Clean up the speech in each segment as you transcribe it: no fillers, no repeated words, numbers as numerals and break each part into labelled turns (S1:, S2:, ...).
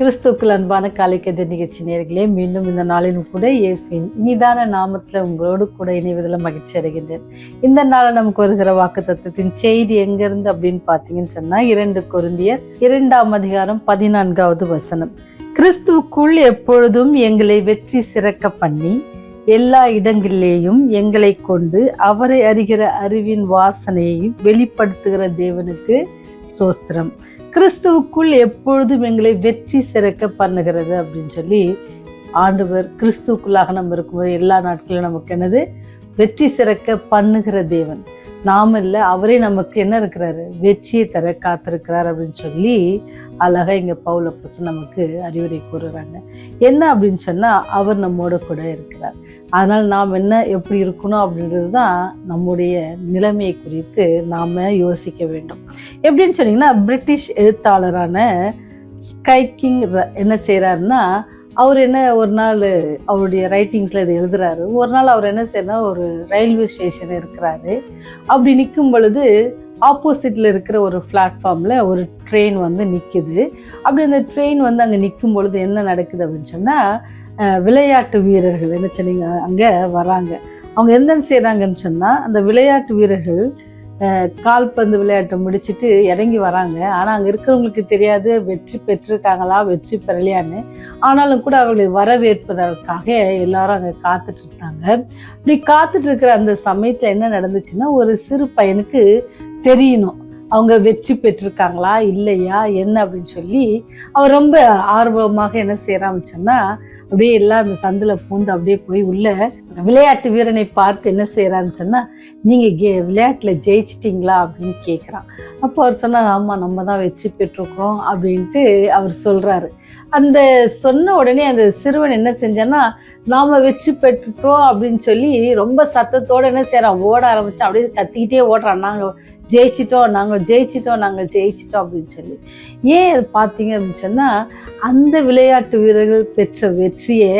S1: கிறிஸ்துவுக்குள் அன்பான காலைக்கதை நிகழ்ச்சி நேயர்களே, மீண்டும் இந்த நாளிலும் கூட இயேசுவின் இனிதான நாமத்தில் உங்களோடு கூட இணைவதில் மகிழ்ச்சி அடைகின்றேன். இந்த நாளில் நமக்கு வருகிற வாக்குத்தத்தத்தின் செய்தி எங்கிருந்து அப்படின்னு பார்த்தீங்கன்னு சொன்னால் 2 கொரிந்தியர் 2ஆம் அதிகாரம் 14வது வசனம். கிறிஸ்துவுக்குள் எப்பொழுதும் எங்களை வெற்றி சிறக்க பண்ணி எல்லா இடங்களிலேயும் எங்களை கொண்டு அவரை அறிகிற அறிவின் வாசனையை வெளிப்படுத்துகிற தேவனுக்கு சோஸ்திரம். கிறிஸ்துவுக்குள் எப்பொழுதும் எங்களை வெற்றி சிறக்க பண்ணுகிறது அப்படின்னு சொல்லி ஆண்டவர் கிறிஸ்துவுக்குள்ளாக நம்ம இருக்கும்போது எல்லா நாட்களும் நமக்கு என்னது வெற்றி சிறக்க பண்ணுகிற தேவன். நாம இல்லை, அவரே நமக்கு என்ன இருக்கிறாரு, வெற்றியை தர காத்திருக்கிறார் அப்படின்னு சொல்லி அழகா இங்க பவுல் அப்போஸ்தலன் நமக்கு அறிவுரை கூறுறாங்க. என்ன அப்படின்னு சொன்னா, அவர் நம்மோட கூட இருக்கிறார். அதனால நாம் என்ன எப்படி இருக்கணும் அப்படின்றது தான் நம்முடைய நிலைமையை குறித்து நாம யோசிக்க வேண்டும். எப்படின்னு சொன்னீங்கன்னா, பிரிட்டிஷ் எழுத்தாளரான ஸ்கைக்கிங் என்ன செய்யறாருன்னா, அவர் என்ன ஒரு நாள் அவருடைய ரைட்டிங்ஸில் இதை எழுதுறாரு. ஒரு நாள் அவர் என்ன செய்யறா, ஒரு ரயில்வே ஸ்டேஷன் இருக்கிறாரு. அப்படி நிற்கும் பொழுது ஆப்போசிட்டில் இருக்கிற ஒரு பிளாட்ஃபார்மில் ஒரு ட்ரெயின் வந்து நிற்குது. அப்படி அந்த ட்ரெயின் வந்து அங்கே நிற்கும் பொழுது என்ன நடக்குது அப்படின்னு சொன்னால், விளையாட்டு வீரர்கள் என்ன சொன்னீங்க அங்கே வராங்க. அவங்க என்ன செய்கிறாங்கன்னு சொன்னால், அந்த விளையாட்டு வீரர்கள் கால்பந்து விளையாட்டை முடிச்சுட்டு இறங்கி வராங்க. ஆனால் அங்கே இருக்கிறவங்களுக்கு தெரியாது வெற்றி பெற்றிருக்காங்களா வெற்றி பெறலையான்னு. ஆனாலும் கூட அவர்களை வரவேற்பதற்காக எல்லாரும் அங்கே காத்துட்டு இருக்காங்க. இப்படி காத்துட்டு இருக்கிற அந்த சமயத்தில் என்ன நடந்துச்சுன்னா, ஒரு சிறு பையனுக்கு தெரியணும் அவங்க வெற்றி பெற்றிருக்காங்களா இல்லையா என்ன அப்படின்னு சொல்லி அவர் ரொம்ப ஆர்வமாக என்ன செய்யறான்னு சொன்னா, அப்படியே எல்லாம் அந்த சந்தில பூந்து அப்படியே போய் உள்ள விளையாட்டு வீரனை பார்த்து என்ன செய்யறான்னு சொன்னா, நீங்க விளையாட்டுல ஜெயிச்சிட்டீங்களா அப்படின்னு கேட்குறான். அப்போ அவர் சொன்னா, ஆமா நம்ம தான் வெற்றி பெற்றிருக்கிறோம் அப்படின்ட்டு அவர் சொல்றாரு. அந்த சொன்ன உடனே அந்த சிறுவன் என்ன செஞ்சான்னா, நாம வெற்றி பெற்றுட்டோம் அப்படின்னு சொல்லி ரொம்ப சத்தத்தோட என்ன செய்யறான், ஓட ஆரம்பிச்சான். அப்படியே கத்திக்கிட்டே ஓடுறான், நாங்கள் ஜெயிச்சிட்டோம் நாங்கள் ஜெயிச்சிட்டோம் நாங்கள் ஜெயிச்சிட்டோம் அப்படின்னு சொல்லி. ஏன் பார்த்தீங்க அப்படின்னு சொன்னால், அந்த விளையாட்டு வீரர்கள் பெற்ற வெற்றியை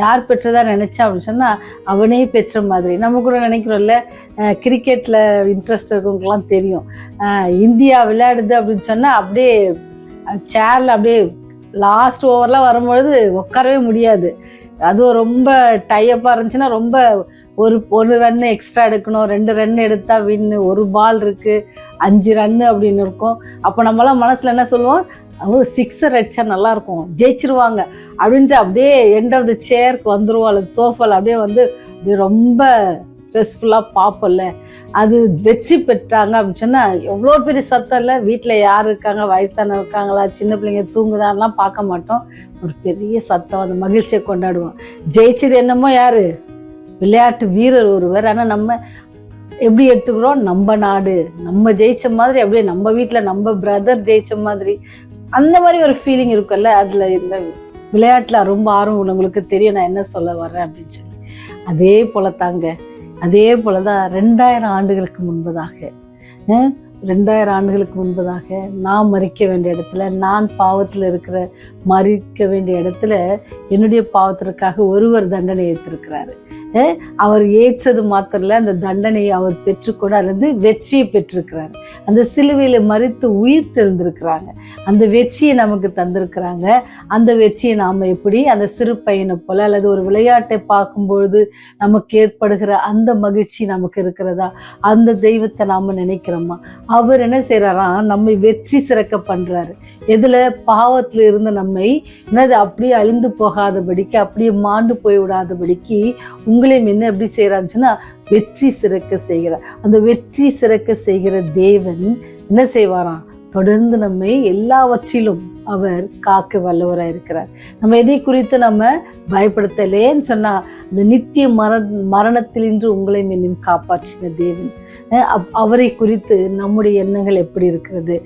S1: யார் பெற்றதா நினைச்சா அப்படின்னு சொன்னால், அவனே பெற்ற மாதிரி. நம்ம கூட நினைக்கிறோம்ல, கிரிக்கெட்டில் இன்ட்ரெஸ்ட் இருக்கவங்களுக்குலாம் தெரியும். இந்தியா விளையாடுது அப்படின்னு சொன்னால் அப்படியே சேரில் அப்படியே லாஸ்ட் ஓவர்லாம் வரும்பொழுது உட்காரவே முடியாது. அதுவும் ரொம்ப டையப்பாக இருந்துச்சுன்னா ரொம்ப ஒரு ரன்னு எக்ஸ்ட்ரா எடுக்கணும், 2 ரன் எடுத்தா வின்னு, ஒரு பால் இருக்கு 5 ரன்னு அப்படின்னு இருக்கும். அப்போ நம்மளாம் மனசுல என்ன சொல்லுவோம், 6 அடிச்சா நல்லா இருக்கும், ஜெயிச்சிருவாங்க அப்படின்ட்டு அப்படியே எண்ட் ஆஃப் த சேருக்கு வந்துருவோம், அல்லது சோஃபால அப்படியே வந்து ரொம்ப ஸ்ட்ரெஸ்ஃபுல்லாக பார்ப்போம்ல. அது வெற்றி பெற்றாங்க அப்படின்னு சொன்னால் எவ்வளோ பெரிய சத்தம் இல்லை. வீட்டில் யார் இருக்காங்க, வயசான இருக்காங்களா, சின்ன பிள்ளைங்க தூங்குதான்லாம் பார்க்க மாட்டோம். ஒரு பெரிய சத்தம், அந்த மகிழ்ச்சியை கொண்டாடுவோம். ஜெயிச்சது என்னமோ யாரு, விளையாட்டு வீரர் ஒருவர். ஆனால் நம்ம எப்படி எடுத்துக்கிறோம், நம்ம நாடு நம்ம ஜெயிச்ச மாதிரி, அப்படியே நம்ம வீட்டில் நம்ம பிரதர் ஜெயிச்ச மாதிரி அந்த மாதிரி ஒரு ஃபீலிங் இருக்கும்ல. அதில் இந்த விளையாட்டில் ரொம்ப ஆர்வம் உள்ளவங்களுக்கு தெரியும் நான் என்ன சொல்ல வர்றேன் அப்படின்னு சொல்லி. அதே போல தாங்க, அதே போல தான் 2000 ஆண்டுகளுக்கு முன்பதாக 2000 ஆண்டுகளுக்கு முன்பதாக நான் மறிக்க வேண்டிய இடத்துல, நான் பாவத்தில் இருக்கிற மறிக்க வேண்டிய இடத்துல என்னுடைய பாவத்திற்காக ஒருவர் தண்டனை ஏற்றிருக்கிறாரு. அவர் ஏற்றது மாத்திரம் இல்லை, அந்த தண்டனையை அவர் பெற்றுக்கொண்டு அல்லது வெற்றியை பெற்றிருக்கிறாரு. அந்த சிலுவையில மறித்து உயிர் தெரிந்திருக்கிறாங்க. அந்த வெற்றியை நமக்கு தந்திருக்கிறாங்க. அந்த வெற்றியை நாம எப்படி அந்த சிறு பையனை போல அல்லது ஒரு விளையாட்டை பார்க்கும்பொழுது நமக்கு ஏற்படுகிற அந்த மகிழ்ச்சி நமக்கு இருக்கிறதா, அந்த தெய்வத்தை நாம நினைக்கிறோமா? அவர் என்ன செய்யறாராம், நம்மை வெற்றி சிறக்க பண்றாரு. எதுல, பாவத்துல இருந்து நம்மை என்னது அப்படியே அழிந்து போகாதபடிக்கு, அப்படியே மாண்டு போய் விடாதபடிக்கு உங்களையும் என்ன எப்படி செய்யறாருன்னா வெற்றி சிறக்க செய்கிறார். அந்த வெற்றி சிறக்க செய்கிற தேவன் என்ன செய்வாராம், தொடர்ந்து நம்மை எல்லாவற்றிலும் அவர் காக்க வல்லவராக இருக்கிறார். நம்ம எதை குறித்து நம்ம பயப்படுத்தலேன்னு சொன்னா, அந்த நித்திய மரணத்திலின்று உங்களையும் என்னையும் காப்பாற்றின தேவன், அவரை குறித்து நம்முடைய எண்ணங்கள் எப்படி இருக்கிறது?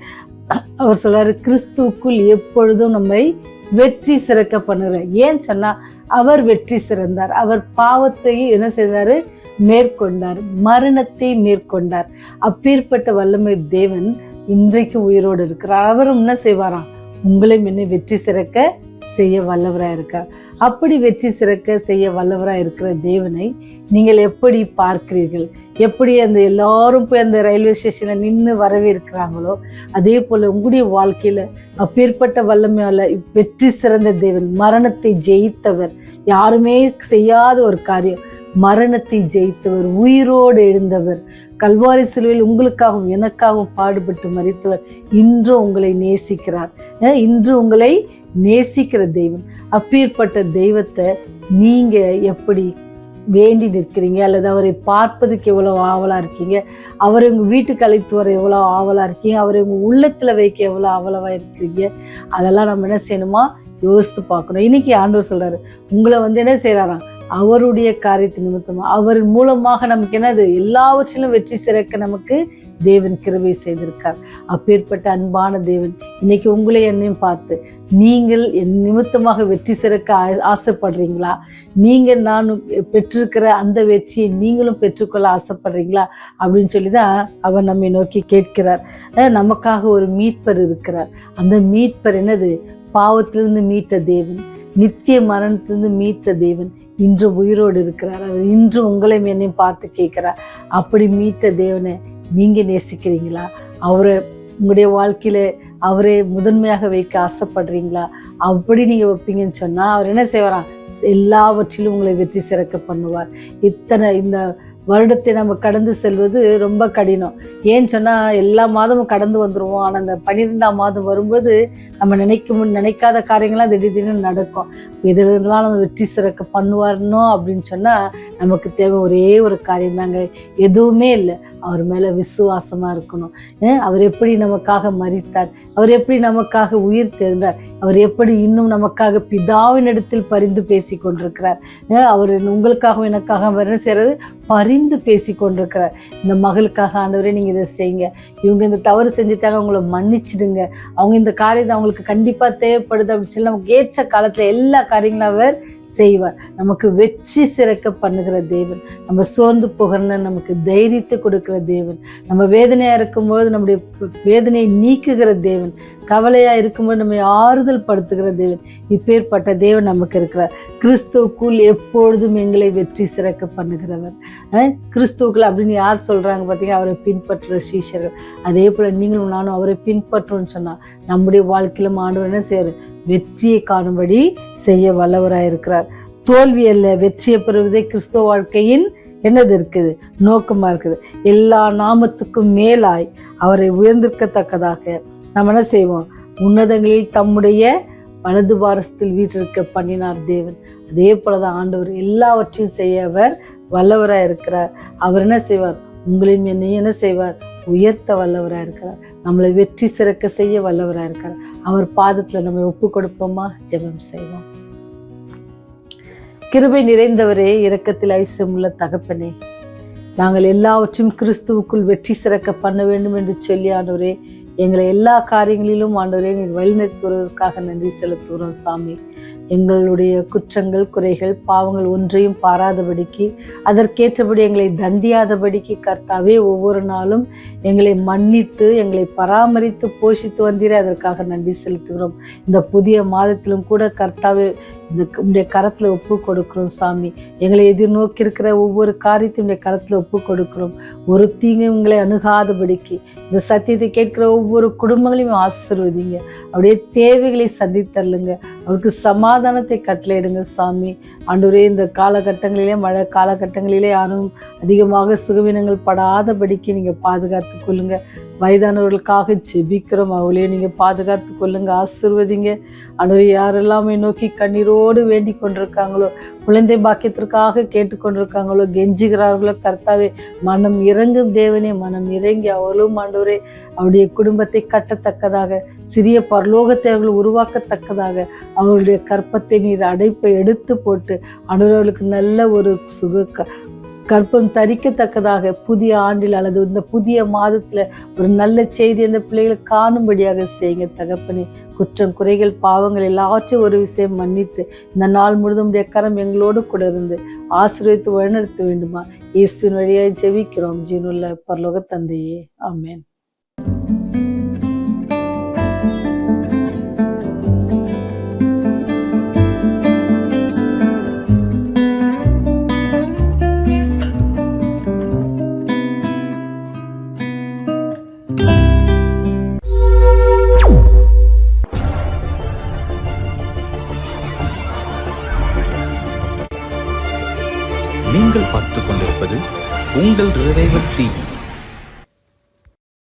S1: அவர் சொல்றாரு, கிறிஸ்துவுக்குள் எப்பொழுதும் நம்மை வெற்றி சிறக்க பண்ணுறார். ஏன் சொன்னா, அவர் வெற்றி சிறந்தார். அவர் பாவத்தை என்ன செய்தாரு, மேற்கொண்டார், மரணத்தை மேற்கொண்டார். அப்பேற்பட்ட வல்லமை தேவன் இன்றைக்கு உயிரோடு இருக்கிறார். அவரும் என்ன செய்வாராம், உங்களையும் என்ன வெற்றி சிறக்க செய்ய வல்லவராக இருக்கார். அப்படி வெற்றி சிறக்க செய்ய வல்லவராக இருக்கிற தேவனை நீங்கள் எப்படி பார்க்கிறீர்கள்? எப்படி அந்த எல்லாரும் போய் அந்த ரயில்வே ஸ்டேஷனில் நின்று வரவேற்கிறாங்களோ அதே போல் உங்களுடைய வாழ்க்கையில் அப்பேற்பட்ட வல்லமையால் வெற்றி சிறந்த தேவன், மரணத்தை ஜெயித்தவர், யாருமே செய்யாத ஒரு காரியம், மரணத்தை ஜெயித்தவர், உயிரோடு எழுந்தவர், கல்வாரி சிலுவையில் உங்களுக்காகவும் எனக்காகவும் பாடுபட்டு மரித்தவர், இன்று உங்களை நேசிக்கிறார். இன்று உங்களை நேசிக்கிற தெய்வம். அப்பேற்பட்ட தெய்வத்தை நீங்க எப்படி வேண்டி நிற்கிறீங்க? அல்லது அவரை பார்ப்பதுக்கு எவ்வளோ ஆவலா இருக்கீங்க? அவரை உங்க வீட்டுக்கு அழைத்து வர எவ்வளோ ஆவலா இருக்கீங்க? அவரை உங்க உள்ளத்துல வைக்க எவ்வளோ ஆவலவா இருக்கிறீங்க? அதெல்லாம் நம்ம என்ன செய்யணுமா யோசித்து பார்க்கணும். இன்னைக்கு ஆண்டவர் சொல்றாரு, உங்களை என்ன செய்யறாராம், அவருடைய காரியத்தை நிமித்தமா அவர் மூலமாக நமக்கு என்னது, எல்லாவற்றிலும் வெற்றி சிறக்க நமக்கு தேவன் கிருபை செய்திருக்கார். அப்பேற்பட்ட அன்பான தேவன் இன்னைக்கு உங்களை என்னையும் பார்த்து, நீங்கள் என் நிமித்தமாக வெற்றி சிறக்க ஆசைப்படுறீங்களா? நீங்கள் நான் பெற்றிருக்கிற அந்த வெற்றியை நீங்களும் பெற்றுக்கொள்ள ஆசைப்படுறீங்களா அப்படின்னு சொல்லிதான் அவர் நம்மை நோக்கி கேட்கிறார். நமக்காக ஒரு மீட்பர் இருக்கிறார். அந்த மீட்பர் என்னது, பாவத்திலிருந்து மீட்ட தேவன், நித்திய மரணத்திலிருந்து மீட்ட தேவன் இன்று உயிரோடு இருக்கிறார். அவர் இன்று உங்களையும் என்னையும் பார்த்து கேட்கிறார், அப்படி மீட்ட தேவனை நீங்க நேசிக்கிறீங்களா? அவரை உங்களுடைய வாழ்க்கையில அவரை முதன்மையாக வைக்க ஆசைப்படுறீங்களா? அப்படி நீங்க வைப்பீங்கன்னு சொன்னா அவர் என்ன செய்வாராம், எல்லாவற்றிலும் உங்களை வெற்றி சிறக்க பண்ணுவார். இந்த வருடத்தை நம்ம கடந்து செல்வது ரொம்ப கடினம். ஏன்னு சொன்னால் எல்லா மாதமும் கடந்து வந்துடுவோம். ஆனால் அந்த 12ஆம் மாதம் வரும்போது நம்ம நினைக்காத காரியங்கள்லாம் திடீர்னு நடக்கும். இதெல்லாம் நம்ம வெற்றி சிறக்க பண்ணுவார்னோ அப்படின்னு சொன்னால் நமக்கு தேவை ஒரே ஒரு காரியம் தாங்க, எதுவுமே இல்லை, அவர் மேலே விசுவாசமாக இருக்கணும். அவர் எப்படி நமக்காக மரித்தார், அவர் எப்படி நமக்காக உயிர் தெரிந்தார், அவர் எப்படி இன்னும் நமக்காக பிதாவின் இடத்தில் பரிந்து பேசி கொண்டிருக்கிறார். அவர் உங்களுக்காகவும் எனக்காக என்ன செய்யறது, பரிந்து பேசி கொண்டிருக்கிறார். இந்த மகளுக்காக ஆண்டவரே நீங்க இதை செய்யுங்க, இவங்க இந்த தவறு செஞ்சுட்டாங்க, அவங்கள மன்னிச்சிடுங்க, அவங்க இந்த காரியத்தை அவங்களுக்கு கண்டிப்பா தேவைப்படுது அப்படின்னு சொல்லி நமக்கு ஏற்ற காலத்துல எல்லா காரியங்களும் அவர் செய்வார். நமக்கு வெற்றி சிறக்க பண்ணுகிற தேவன், நம்ம சோர்ந்து போகிறன்னு நமக்கு தைரியத்தை கொடுக்கிற தேவன், நம்ம வேதனையா இருக்கும்போது நம்முடைய வேதனையை நீக்குகிற தேவன், கவலையா இருக்கும்போது நம்மை ஆறுதல் படுத்துகிற தேவன், இப்பேற்பட்ட தேவன் நமக்கு இருக்கிறார். கிறிஸ்துவுக்குள் எப்பொழுதும் எங்களை வெற்றி சிறக்க பண்ணுகிறவர். கிறிஸ்துவுக்குள் அப்படின்னு யார் சொல்றாங்க பார்த்தீங்க, அவரை பின்பற்றுற சீஷர்கள். அதே போல நீங்களும் நானும் அவரை பின்பற்றோன்னு சொன்னா நம்முடைய வாழ்க்கையிலும் ஆண்டவர் என்ன செய்யறாரு, வெற்றியை காணும்படி செய்ய வல்லவராய் இருக்கிறார். தோல்வி அல்ல, வெற்றியை பெறுவதே கிறிஸ்துவ வாழ்க்கையின் என்னது இருக்குது, நோக்கமா இருக்குது. எல்லா நாமத்துக்கும் மேலாய் அவரை உயர்ந்திருக்கத்தக்கதாக நம்ம என்ன செய்வோம், உன்னதங்களில் தம்முடைய வலது பாரசத்தில் வீற்றிருக்க பண்ணினார் தேவன். அதே போலதான் ஆண்டவர் எல்லாவற்றையும் செய்ய அவர் வல்லவராய் இருக்கிறார். அவர் என்ன செய்வார், உங்களையும் என்னையும் என்ன செய்வார், உயர்த்த வல்லவராக இருக்கிறார். நம்மளை வெற்றி சிறக்க செய்ய வல்லவராக இருக்கிறார். அவர் பாதத்துல நம்ம ஒப்பு கொடுப்போமா? ஜெபம் செய்வோம். கிருபை நிறைந்தவரே, இரக்கத்தில் ஐசியமுள்ள தகப்பனே, நாங்கள் எல்லாவற்றையும் கிறிஸ்துவுக்குள் வெற்றி சிறக்க பண்ண வேண்டும் என்று சொல்லி ஆண்டவரே எங்களை எல்லா காரியங்களிலும் ஆண்டவரே நீர் வழிநடத்துவதற்காக நன்றி செலுத்துகிறோம் சாமி. எங்களுடைய குற்றங்கள், குறைகள், பாவங்கள் ஒன்றையும் பாராதபடிக்கு, அதற்கேற்றபடி எங்களை தண்டியாதபடிக்கு கர்த்தாவே ஒவ்வொரு நாளும் எங்களை மன்னித்து எங்களை பராமரித்து போஷித்து வந்தீரே, அதற்காக நன்றி செலுத்துகிறோம். இந்த புதிய மாதத்திலும் கூட கர்த்தாவே உடைய கரத்துல ஒப்பு கொடுக்கிறோம் சாமி. எங்களை எதிர்நோக்கி இருக்கிற ஒவ்வொரு காரியத்தையும் உடைய கரத்துல ஒப்பு கொடுக்கிறோம். ஒரு தீங்கு உங்களை அணுகாதபடிக்கு இந்த சத்தியத்தை கேட்கிற ஒவ்வொரு குடும்பங்களையும் ஆசீர்வதிங்க. அவருடைய தேவைகளை சந்தித்தள்ளுங்க. அவருக்கு சமாதானத்தை கட்டளையிடுங்க சாமி. ஆண்டவரே, இந்த காலகட்டங்களிலே, மழை காலகட்டங்களிலே யாரும் அதிகமாக சுகவீனங்கள் படாதபடிக்கு நீங்க பாதுகாத்து கொள்ளுங்க. வயதானவர்களுக்காக ஜெபிக்கிறோம், அவங்களே நீங்க பாதுகாத்து கொள்ளுங்க, ஆசீர்வதிங்க. ஆண்டவரே, யாரெல்லாமே நோக்கி கண்ணீரோடு வேண்டி கொண்டிருக்காங்களோ, குழந்தை பாக்கியத்திற்காக கேட்டுக்கொண்டிருக்காங்களோ, கெஞ்சுகிறார்களோ, கர்த்தாவே மனம் இறங்கும் தேவனே, மனம் இறங்கி அவர்களும் ஆண்டவரே அவருடைய குடும்பத்தை கட்டத்தக்கதாக, சிறிய பரலோகத்தை அவர்கள் உருவாக்கத்தக்கதாக அவர்களுடைய கற்பத்தை நீர் அடைப்பை எடுத்து போட்டு ஆண்டவர்களுக்கு நல்ல ஒரு கற்பம் தரிக்கத்தக்கதாக புதிய ஆண்டில் அல்லது இந்த புதிய மாதத்துல ஒரு நல்ல செய்தி அந்த பிள்ளைகளை காணும்படியாக செய்யுங்க தகப்பனே. குற்றம், குறைகள், பாவங்கள் எல்லாவற்றையும் ஒரு விஷயம் மன்னித்து இந்த நாள் முழுதும் கரம் எங்களோடு கூட இருந்து ஆசீர்வதித்து வழிநடத்த வேண்டுமா இயேசுவின் வழியாய் ஜெபிக்கிறோம் ஜீவனுள்ள பரலோக தந்தையே, ஆமென்.
S2: நீங்கள் பார்த்துக் கொண்டிருப்பது உங்கள் ரிவைவல் டிவி.